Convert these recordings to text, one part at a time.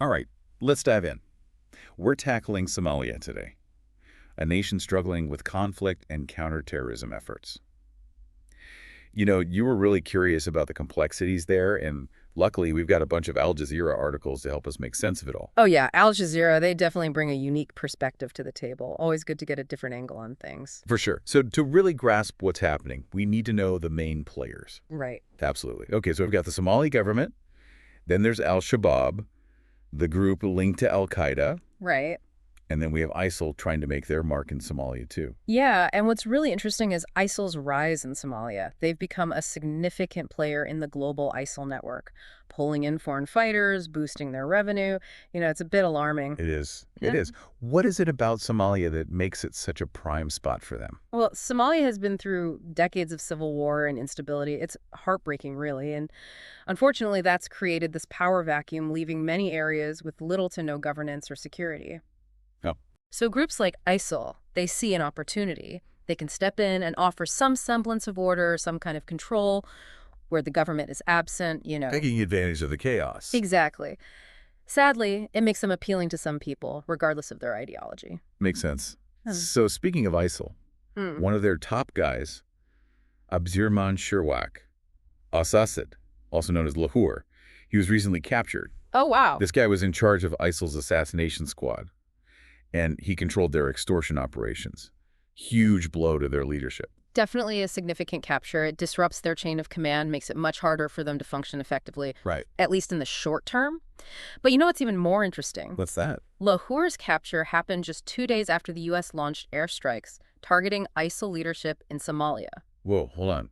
All right, let's dive in. We're tackling Somalia today, a nation struggling with conflict and counterterrorism efforts. You were really curious about the complexities there, and luckily we've got a bunch of Al Jazeera articles to help us make sense of it all. Oh yeah, Al Jazeera, they definitely bring a unique perspective to the table. Always good to get a different angle on things. For sure. So to really grasp what's happening, we need to know the main players. Right. Absolutely. Okay, so we've got the Somali government, then there's Al-Shabaab, the group linked to Al-Qaeda, Right. and then we have ISIL trying to make their mark in Somalia too. Yeah, and what's really interesting is ISIL's rise in Somalia. They've become a significant player in the global ISIL network, pulling in foreign fighters, boosting their revenue. It's a bit alarming. It is. It Yeah. is. What is it about Somalia that makes it such a prime spot for them? Well, Somalia has been through decades of civil war and instability. It's heartbreaking, really. And unfortunately, that's created this power vacuum, leaving many areas with little to no governance or security. Oh, So groups like ISIL, they see an opportunity. They can step in and offer some semblance of order, some kind of control where the government is absent. taking advantage of the chaos. Exactly. Sadly, it makes them appealing to some people, regardless of their ideology. Makes sense. Hmm. So speaking of ISIL, Hmm. one of their top guys, Abdirman Shirwak, Assad, also known as Lahore, he was recently captured. Oh, wow. This guy was in charge of ISIL's assassination squad, and he controlled their extortion operations. Huge blow to their leadership. Definitely a significant capture. It disrupts their chain of command, makes it much harder for them to function effectively, Right. at least in the short term. But you know what's even more interesting? What's that? Lahore's capture happened just 2 days after the U.S. launched airstrikes targeting ISIL leadership in Somalia. Whoa, hold on.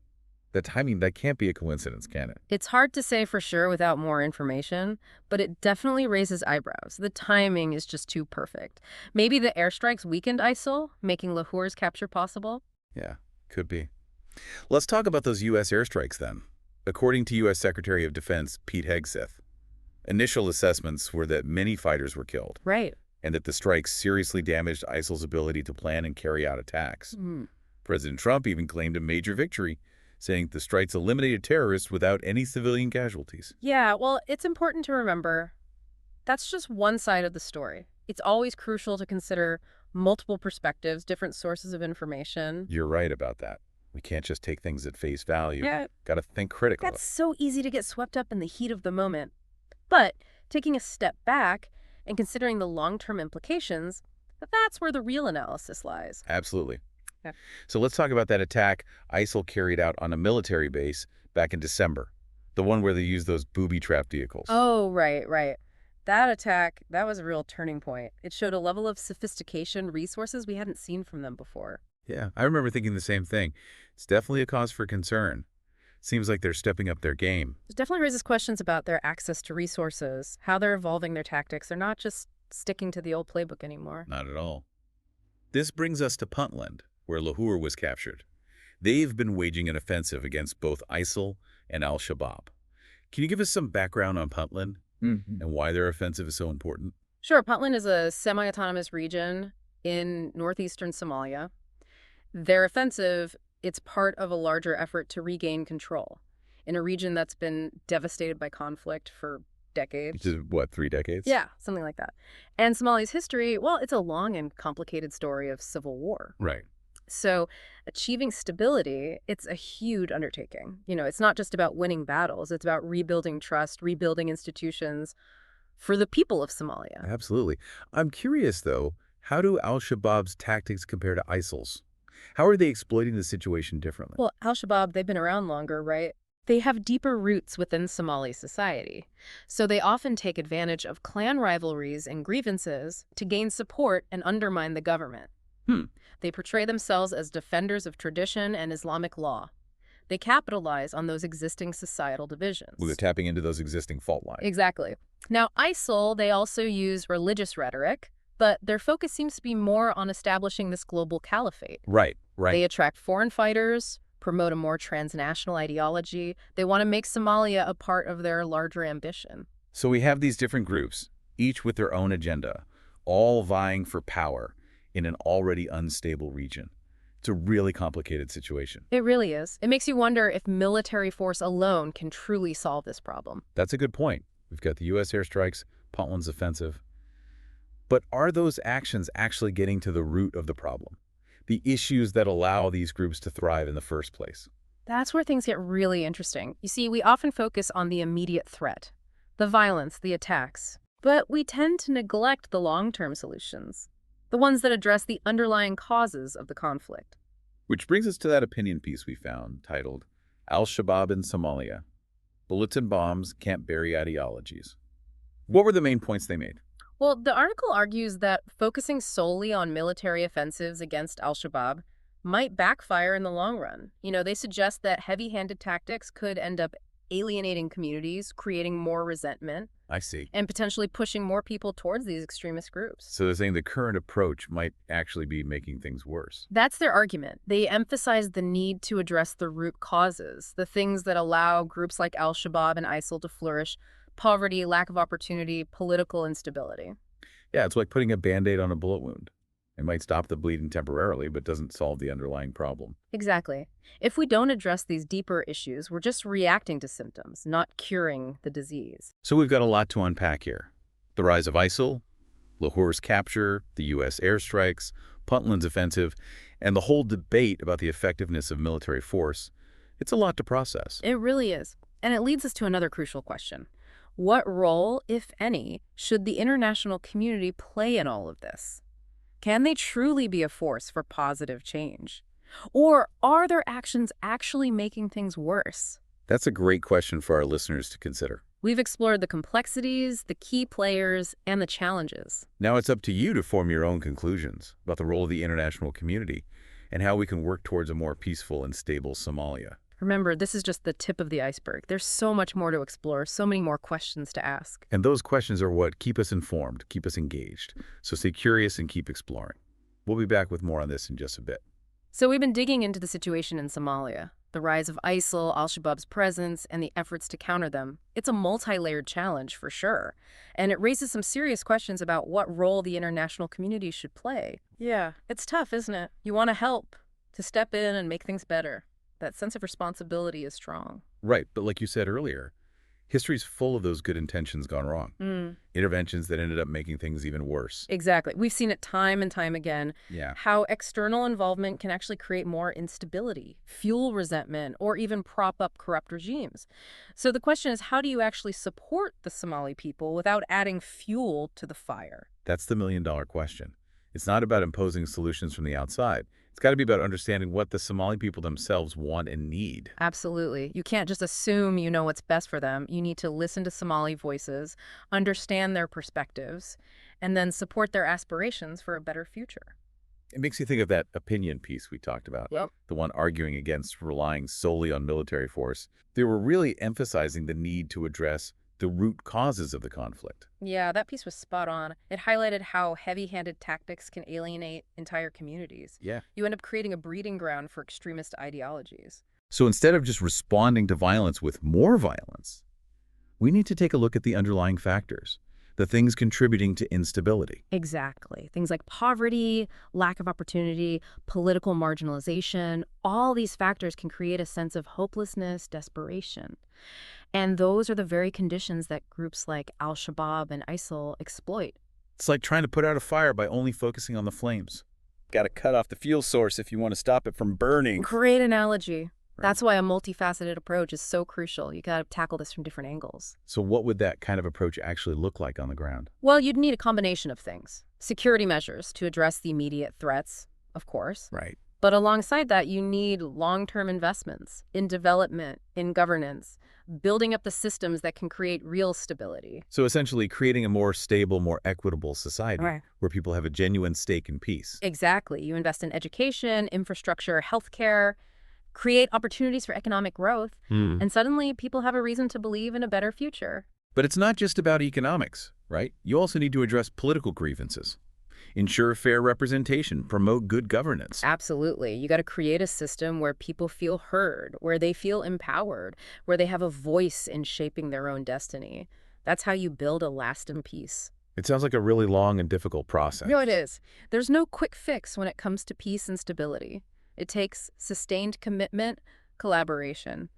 The timing, that can't be a coincidence, can it? It's hard to say for sure without more information, but it definitely raises eyebrows. The timing is just too perfect. Maybe the airstrikes weakened ISIL, making Lahore's capture possible? Yeah, could be. Let's talk about those U.S. airstrikes then. According to U.S. Secretary of Defense Pete Hegseth, initial assessments were that many fighters were killed Right. and that the strikes seriously damaged ISIL's ability to plan and carry out attacks. Hmm. President Trump even claimed a major victory, saying the strikes eliminated terrorists without any civilian casualties. Yeah, well, it's important to remember that's just one side of the story. It's always crucial to consider multiple perspectives, different sources of information. You're right about that. We can't just take things at face value. Yeah, Got to think critically. that's so easy to get swept up in the heat of the moment. But taking a step back and considering the long-term implications, that's where the real analysis lies. Absolutely. Yeah. So let's talk about that attack ISIL carried out on a military base back in December, the one where they used those booby-trap vehicles. Oh, right, right. That attack, that was a real turning point. It showed a level of sophistication, resources we hadn't seen from them before. Yeah, I remember thinking the same thing. It's definitely a cause for concern. Seems like they're stepping up their game. It definitely raises questions about their access to resources, how they're evolving their tactics. They're not just sticking to the old playbook anymore. Not at all. This brings us to Puntland, where Lahore was captured. They've been waging an offensive against both ISIL and Al-Shabaab. Can you give us some background on Puntland and why their offensive is so important? Sure, Puntland is a semi-autonomous region in northeastern Somalia. Their offensive, it's part of a larger effort to regain control in a region that's been devastated by conflict for Which decades. is, what, 3 decades? Yeah, something like that. And Somalia's history, well, it's a long and complicated story of civil war. Right. So achieving stability, it's a huge undertaking. It's not just about winning battles. It's about rebuilding trust, rebuilding institutions for the people of Somalia. Absolutely. I'm curious, though, how do Al-Shabaab's tactics compare to ISIL's? How are they exploiting the situation differently? Well, al-Shabaab, they've been around longer, right? They have deeper roots within Somali society. So they often take advantage of clan rivalries and grievances to gain support and undermine the government. Hmm. They portray themselves as defenders of tradition and Islamic law. They capitalize on those existing societal divisions. Well, they're tapping into those existing fault lines. Exactly. Now, ISIL, they also use religious rhetoric, but their focus seems to be more on establishing this global caliphate. Right, right. They attract foreign fighters, promote a more transnational ideology. They want to make Somalia a part of their larger ambition. So we have these different groups, each with their own agenda, all vying for power in an already unstable region. It's a really complicated situation. It really is. It makes you wonder if military force alone can truly solve this problem. That's a good point. We've got the U.S. airstrikes, Puntland's offensive. But are those actions actually getting to the root of the problem? The issues that allow these groups to thrive in the first place? That's where things get really interesting. You see, we often focus on the immediate threat, the violence, the attacks, but we tend to neglect the long-term solutions, the ones that address the underlying causes of the conflict. Which brings us to that opinion piece we found titled, Al-Shabaab in Somalia. Bulletin bombs can't bury ideologies. What were the main points they made? Well, the article argues that focusing solely on military offensives against al-Shabaab might backfire in the long run. They suggest that heavy-handed tactics could end up alienating communities, creating more resentment, I see. and potentially pushing more people towards these extremist groups. So they're saying the current approach might actually be making things worse. That's their argument. They emphasize the need to address the root causes, the things that allow groups like al-Shabaab and ISIL to flourish: poverty, lack of opportunity, political instability. Yeah, it's like putting a Band-Aid on a bullet wound. It might stop the bleeding temporarily, but doesn't solve the underlying problem. Exactly. If we don't address these deeper issues, we're just reacting to symptoms, not curing the disease. So we've got a lot to unpack here. The rise of ISIL, Lahore's capture, the U.S. airstrikes, Puntland's offensive, and the whole debate about the effectiveness of military force. It's a lot to process. It really is. And it leads us to another crucial question. What role, if any, should the international community play in all of this? Can they truly be a force for positive change? Or are their actions actually making things worse? That's a great question for our listeners to consider. We've explored the complexities, the key players, and the challenges. Now it's up to you to form your own conclusions about the role of the international community and how we can work towards a more peaceful and stable Somalia. Remember, this is just the tip of the iceberg. There's so much more to explore, so many more questions to ask. And those questions are what keep us informed, keep us engaged. So stay curious and keep exploring. We'll be back with more on this in just a bit. So we've been digging into the situation in Somalia, the rise of ISIL, al-Shabaab's presence, and the efforts to counter them. It's a multi-layered challenge for sure. And it raises some serious questions about what role the international community should play. Yeah, it's tough, isn't it? You want to help, to step in and make things better. That sense of responsibility is strong. Right, but like you said earlier, history's full of those good intentions gone wrong. Interventions that ended up making things even worse. Exactly. We've seen it time and time again. Yeah. How external involvement can actually create more instability, fuel resentment, or even prop up corrupt regimes. So the question is, how do you actually support the Somali people without adding fuel to the fire? That's the million-dollar question. It's not about imposing solutions from the outside. It's got to be about understanding what the Somali people themselves want and need. Absolutely. You can't just assume you know what's best for them. You need to listen to Somali voices, understand their perspectives, and then support their aspirations for a better future. It makes you think of that opinion piece we talked about, Yep. the one arguing against relying solely on military force. They were really emphasizing the need to address the root causes of the conflict. Yeah, that piece was spot on. It highlighted how heavy-handed tactics can alienate entire communities. Yeah. You end up creating a breeding ground for extremist ideologies. So instead of just responding to violence with more violence, we need to take a look at the underlying factors, the things contributing to instability. Exactly. Things like poverty, lack of opportunity, political marginalization, all these factors can create a sense of hopelessness, desperation. And those are the very conditions that groups like al-Shabaab and ISIL exploit. It's like trying to put out a fire by only focusing on the flames. Got to cut off the fuel source if you want to stop it from burning. Great analogy. Right. That's why a multifaceted approach is so crucial. You got to tackle this from different angles. So what would that kind of approach actually look like on the ground? Well, you'd need a combination of things. Security measures to address the immediate threats, of course. Right. But alongside that, you need long-term investments in development, in governance, building up the systems that can create real stability. So essentially creating a more stable, more equitable society where people have a genuine stake in peace. Exactly. You invest in education, infrastructure, healthcare, create opportunities for economic growth, and suddenly people have a reason to believe in a better future. But it's not just about economics, right? You also need to address political grievances, ensure fair representation, promote good governance. Absolutely. You got to create a system where people feel heard, where they feel empowered, where they have a voice in shaping their own destiny. That's how you build a lasting peace. It sounds like a really long and difficult process. No, it is. There's no quick fix when it comes to peace and stability. It takes sustained commitment, collaboration.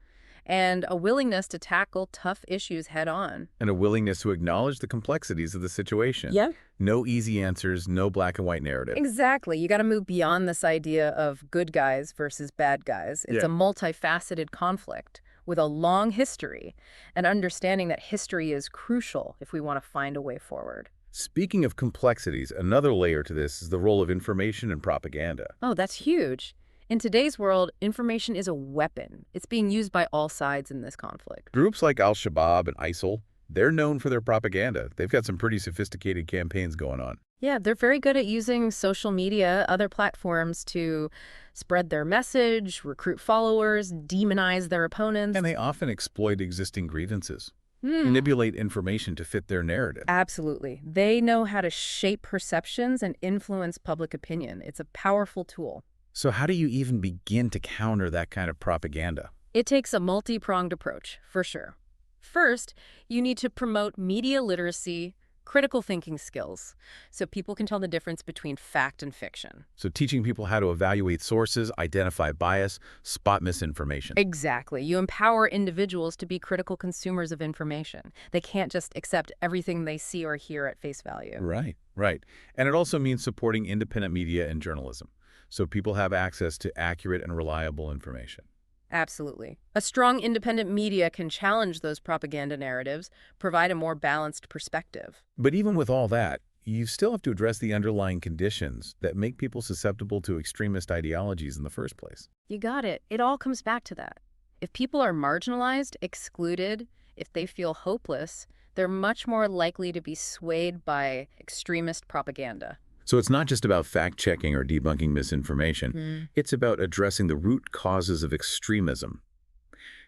and a willingness to tackle tough issues head on. And a willingness to acknowledge the complexities of the situation. Yeah. No easy answers, no black and white narrative. Exactly. You got to move beyond this idea of good guys versus bad guys. It's Yeah. a multifaceted conflict with a long history, and understanding that history is crucial if we want to find a way forward. Speaking of complexities, another layer to this is the role of information and propaganda. Oh, that's huge. In today's world, information is a weapon. It's being used by all sides in this conflict. Groups like Al-Shabaab and ISIL, they're known for their propaganda. They've got some pretty sophisticated campaigns going on. Yeah, they're very good at using social media, other platforms to spread their message, recruit followers, demonize their opponents. And they often exploit existing grievances, Hmm. manipulate information to fit their narrative. Absolutely. They know how to shape perceptions and influence public opinion. It's a powerful tool. So how do you even begin to counter that kind of propaganda? It takes a multi-pronged approach, for sure. First, you need to promote media literacy, critical thinking skills, so people can tell the difference between fact and fiction. So teaching people how to evaluate sources, identify bias, spot misinformation. Exactly. You empower individuals to be critical consumers of information. They can't just accept everything they see or hear at face value. Right, right. And it also means supporting independent media and journalism, so people have access to accurate and reliable information. Absolutely. A strong independent media can challenge those propaganda narratives, provide a more balanced perspective. But even with all that, you still have to address the underlying conditions that make people susceptible to extremist ideologies in the first place. You got it. It all comes back to that. If people are marginalized, excluded, if they feel hopeless, they're much more likely to be swayed by extremist propaganda. So it's not just about fact-checking or debunking misinformation. It's about addressing the root causes of extremism,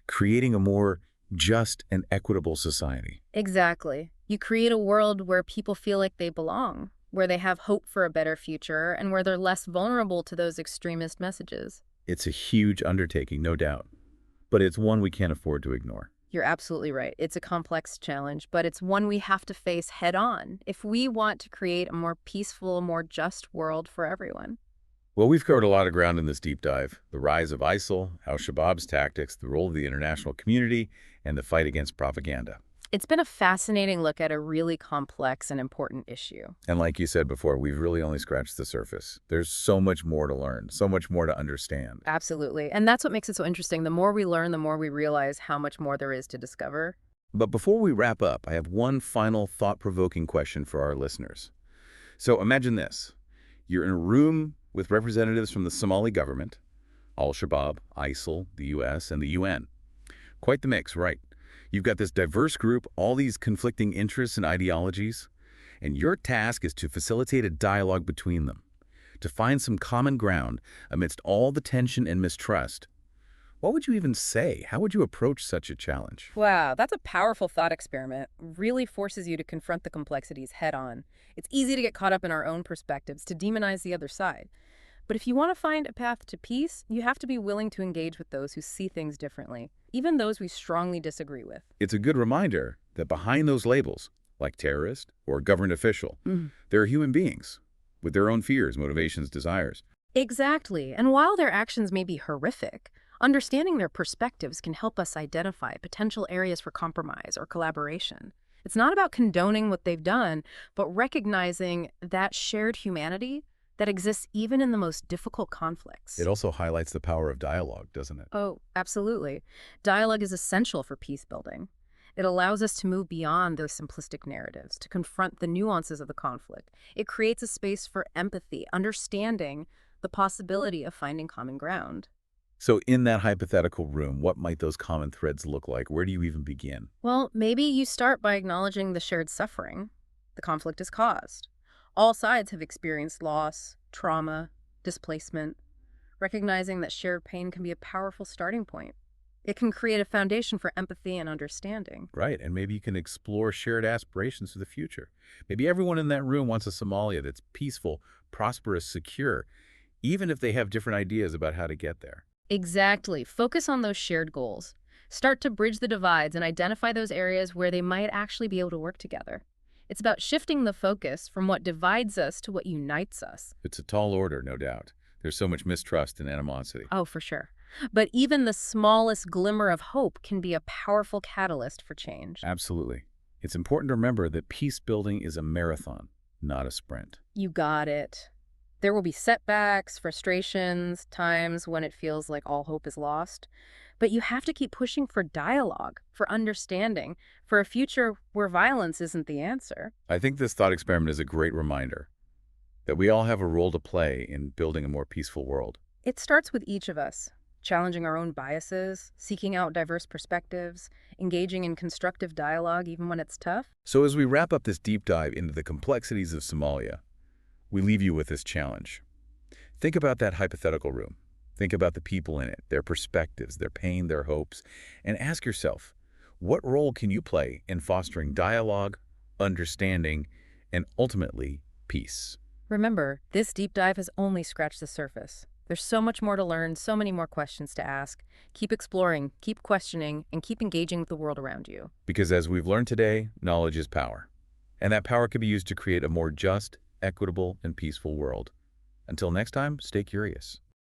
creating a more just and equitable society. Exactly. You create a world where people feel like they belong, where they have hope for a better future, and where they're less vulnerable to those extremist messages. It's a huge undertaking, no doubt, but it's one we can't afford to ignore. You're absolutely right. It's a complex challenge, but it's one we have to face head on if we want to create a more peaceful, more just world for everyone. Well, we've covered a lot of ground in this deep dive: the rise of ISIL, al-Shabaab's tactics, the role of the international community, and the fight against propaganda. It's been a fascinating look at a really complex and important issue. And like you said before, we've really only scratched the surface. There's so much more to learn, so much more to understand. Absolutely. And that's what makes it so interesting. The more we learn, the more we realize how much more there is to discover. But before we wrap up, I have one final thought-provoking question for our listeners. So imagine this. You're in a room with representatives from the Somali government, al-Shabaab, ISIL, the U.S., and the UN. Quite the mix, right? You've got this diverse group, all these conflicting interests and ideologies, and your task is to facilitate a dialogue between them, to find some common ground amidst all the tension and mistrust. What would you even say? How would you approach such a challenge? Wow, that's a powerful thought experiment. Really forces you to confront the complexities head on. It's easy to get caught up in our own perspectives, to demonize the other side. But if you want to find a path to peace, you have to be willing to engage with those who see things differently, even those we strongly disagree with. It's a good reminder that behind those labels, like terrorist or government official, there are human beings with their own fears, motivations, desires. Exactly. And while their actions may be horrific, understanding their perspectives can help us identify potential areas for compromise or collaboration. It's not about condoning what they've done, but recognizing that shared humanity that exists even in the most difficult conflicts. It also highlights the power of dialogue, doesn't it? Oh, absolutely. Dialogue is essential for peace building. It allows us to move beyond those simplistic narratives, to confront the nuances of the conflict. It creates a space for empathy, understanding the possibility of finding common ground. So in that hypothetical room, what might those common threads look like? Where do you even begin? Well, maybe you start by acknowledging the shared suffering the conflict has caused. All sides have experienced loss, trauma, displacement. Recognizing that shared pain can be a powerful starting point. It can create a foundation for empathy and understanding. Right, and maybe you can explore shared aspirations for the future. Maybe everyone in that room wants a Somalia that's peaceful, prosperous, secure, even if they have different ideas about how to get there. Exactly. Focus on those shared goals. Start to bridge the divides and identify those areas where they might actually be able to work together. It's about shifting the focus from what divides us to what unites us. It's a tall order, no doubt. There's so much mistrust and animosity. Oh, for sure. But even the smallest glimmer of hope can be a powerful catalyst for change. Absolutely. It's important to remember that peace building is a marathon, not a sprint. You got it. There will be setbacks, frustrations, times when it feels like all hope is lost. But you have to keep pushing for dialogue, for understanding, for a future where violence isn't the answer. I think this thought experiment is a great reminder that we all have a role to play in building a more peaceful world. It starts with each of us, challenging our own biases, seeking out diverse perspectives, engaging in constructive dialogue even when it's tough. So as we wrap up this deep dive into the complexities of Somalia, we leave you with this challenge. Think about that hypothetical room. Think about the people in it, their perspectives, their pain, their hopes, and ask yourself, what role can you play in fostering dialogue, understanding, and ultimately, peace? Remember, this deep dive has only scratched the surface. There's so much more to learn, so many more questions to ask. Keep exploring, keep questioning, and keep engaging with the world around you. Because as we've learned today, knowledge is power. And that power can be used to create a more just, equitable, and peaceful world. Until next time, stay curious.